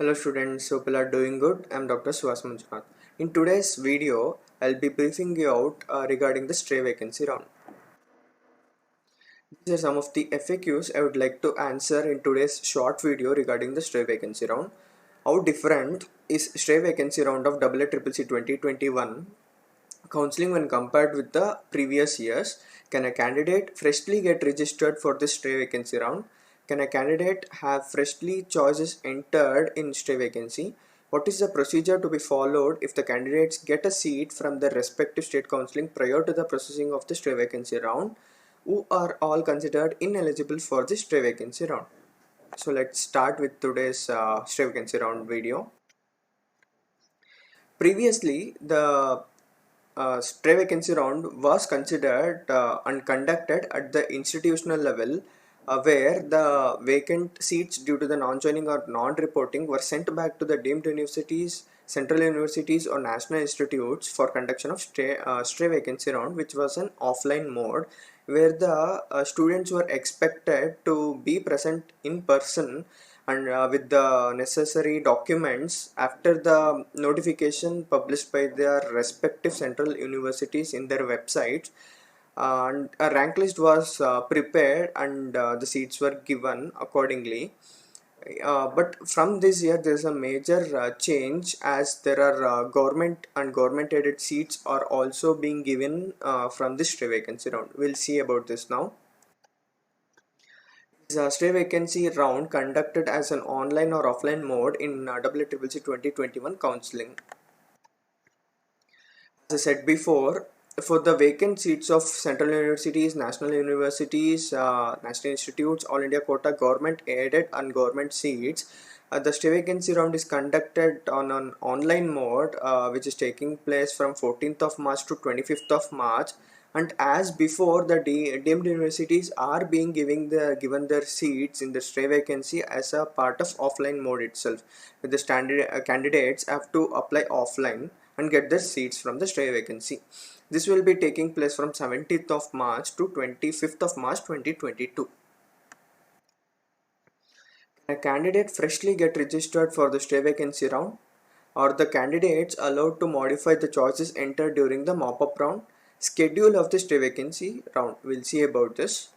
Hello students, hope you are doing good. I am Dr. Suhas Manjunath. In today's video, I'll be briefing you out regarding the stray vacancy round. These are some of the FAQs I would like to answer in today's short video regarding the stray vacancy round. How different is stray vacancy round of AACCC 2021 counseling when compared with the previous years? Can a candidate freshly get registered for this stray vacancy round? Can a candidate have freshly choices entered in stray vacancy? What is the procedure to be followed if the candidates get a seat from the respective state counseling prior to the processing of the stray vacancy round, who are all considered ineligible for the stray vacancy round? So let's start with today's stray vacancy round video. Previously, the stray vacancy round was considered and conducted at the institutional level, where the vacant seats due to the non-joining or non-reporting were sent back to the deemed universities, central universities or national institutes for conduction of stray vacancy round, which was an offline mode where the students were expected to be present in person and with the necessary documents after the notification published by their respective central universities in their websites, and a rank list was prepared and the seats were given accordingly. But from this year there is a major change, as there are government and government aided seats are also being given from this stray vacancy round. We'll see about this now. The stray vacancy round conducted as an online or offline mode in AACCC 2021 counseling. As I said before, for the vacant seats of central universities, national institutes, all India quota, government aided and government seats, the stray vacancy round is conducted on an online mode, which is taking place from 14th of March to 25th of March. And as before, the deemed universities are being given their seats in the stray vacancy as a part of offline mode itself. The standard candidates have to apply offline and get their seats from the stray vacancy. This will be taking place from 17th of March to 25th of March 2022. Can a candidate freshly get registered for the stray vacancy round? Are the candidates allowed to modify the choices entered during the mop-up round? Schedule of the stray vacancy round. We'll see about this.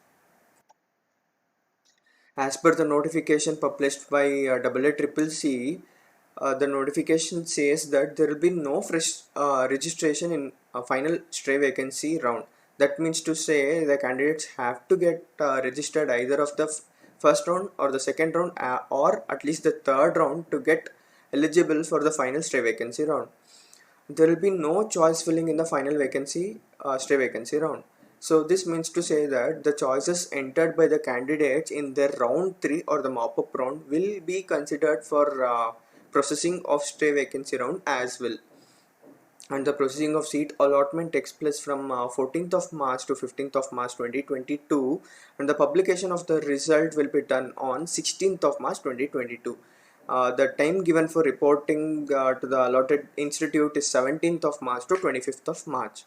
As per the notification published by AACCC, the notification says that there will be no fresh registration in a final stray vacancy round. That means to say the candidates have to get registered either of the first round or the second round, or at least the third round to get eligible for the final stray vacancy round. There will be no choice filling in the final vacancy stray vacancy round. So this means to say that the choices entered by the candidates in their round 3 or the mop-up round will be considered for processing of stray vacancy round as well. And the processing of seat allotment takes place from 14th of March to 15th of March 2022, and the publication of the result will be done on 16th of March 2022. The time given for reporting to the allotted institute is 17th of March to 25th of March.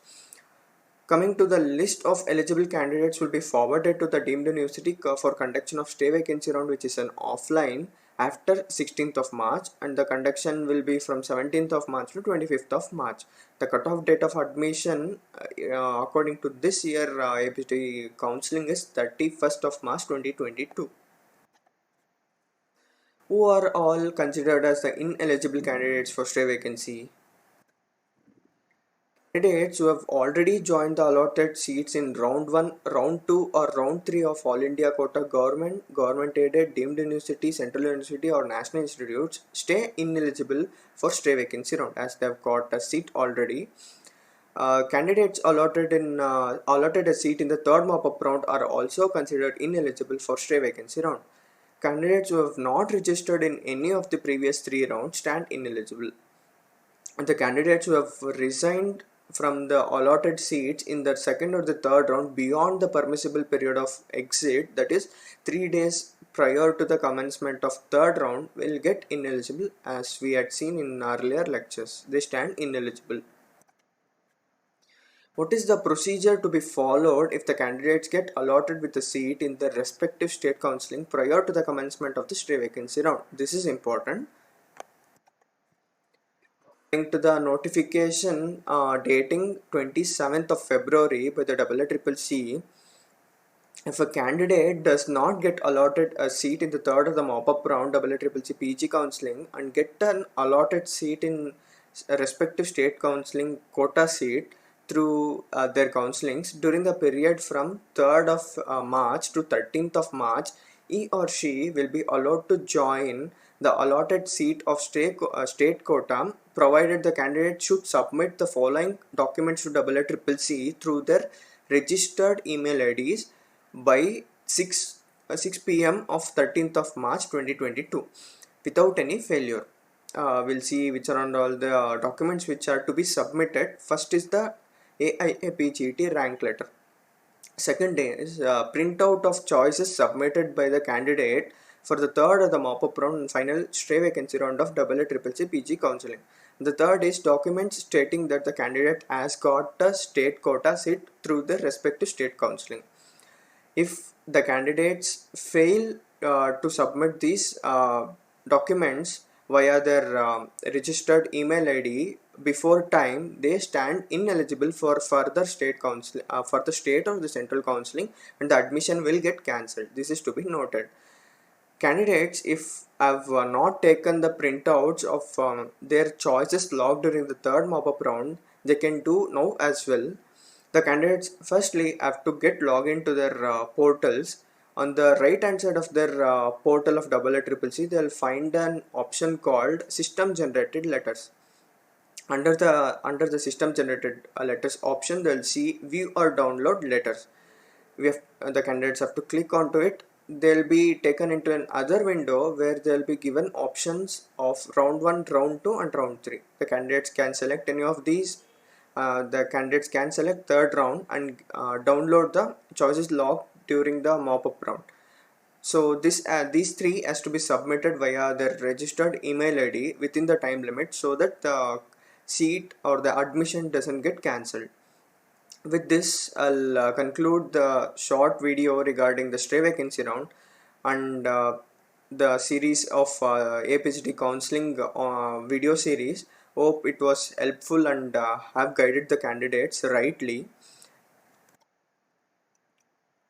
Coming to the list of eligible candidates will be forwarded to the deemed university for conduction of stray vacancy round, which is an offline, after 16th of March, and the conduction will be from 17th of March to 25th of March. The cutoff date of admission according to this year APT counseling is 31st of March 2022. Who are all considered as the ineligible candidates for stray vacancy? Candidates who have already joined the allotted seats in round 1, round 2 or round 3 of all India quota government, government aided, deemed university, central university or national institutes stay ineligible for stray vacancy round as they have got a seat already. Candidates allotted a seat in the third mop-up round are also considered ineligible for stray vacancy round. Candidates who have not registered in any of the previous 3 rounds stand ineligible. And the candidates who have resigned from the allotted seats in the second or the third round beyond the permissible period of exit, that is 3 days prior to the commencement of third round, will get ineligible, as we had seen in earlier lectures. They stand ineligible. What is the procedure to be followed if the candidates get allotted with a seat in their respective state counseling prior to the commencement of the stray vacancy round? This is important. According to the notification dating 27th of February by the IEEE, if a candidate does not get allotted a seat in the third of the mop-up round IEEE PG counseling and get an allotted seat in a respective state counseling quota seat through their counselings during the period from 3rd of March to 13th of March, he or she will be allowed to join the allotted seat of state quota, provided the candidate should submit the following documents to IEEE through their registered email IDs by 6 p.m. of 13th of March 2022 without any failure. We'll see which are all the documents which are to be submitted. First is the AIAPGT rank letter. Second is printout of choices submitted by the candidate for the third of the mop-up round and final stray vacancy round of IEEE PG counseling. The third is documents stating that the candidate has got a state quota seat through the respective state counseling. If the candidates fail to submit these documents via their registered email ID before time, they stand ineligible for further state council, for the state or the central counseling, and the admission will get cancelled. This is to be noted. Candidates, if have not taken the printouts of their choices logged during the third mop-up round, they can do now as well. The candidates firstly have to get login to their portals. On the right hand side of their portal of IEEE, they'll find an option called system generated letters. Under the system generated letters option, they'll see view or download letters. The candidates have to click onto it. They'll be taken into another window where they'll be given options of round 1, round 2 and round 3. The candidates can select any of these. The candidates can select third round and download the choices logged during the mop-up round. So these three has to be submitted via their registered email ID within the time limit, so that the seat or the admission doesn't get cancelled. With this, I'll conclude the short video regarding the stray vacancy round and the series of APHD counseling video series. Hope it was helpful and have guided the candidates rightly.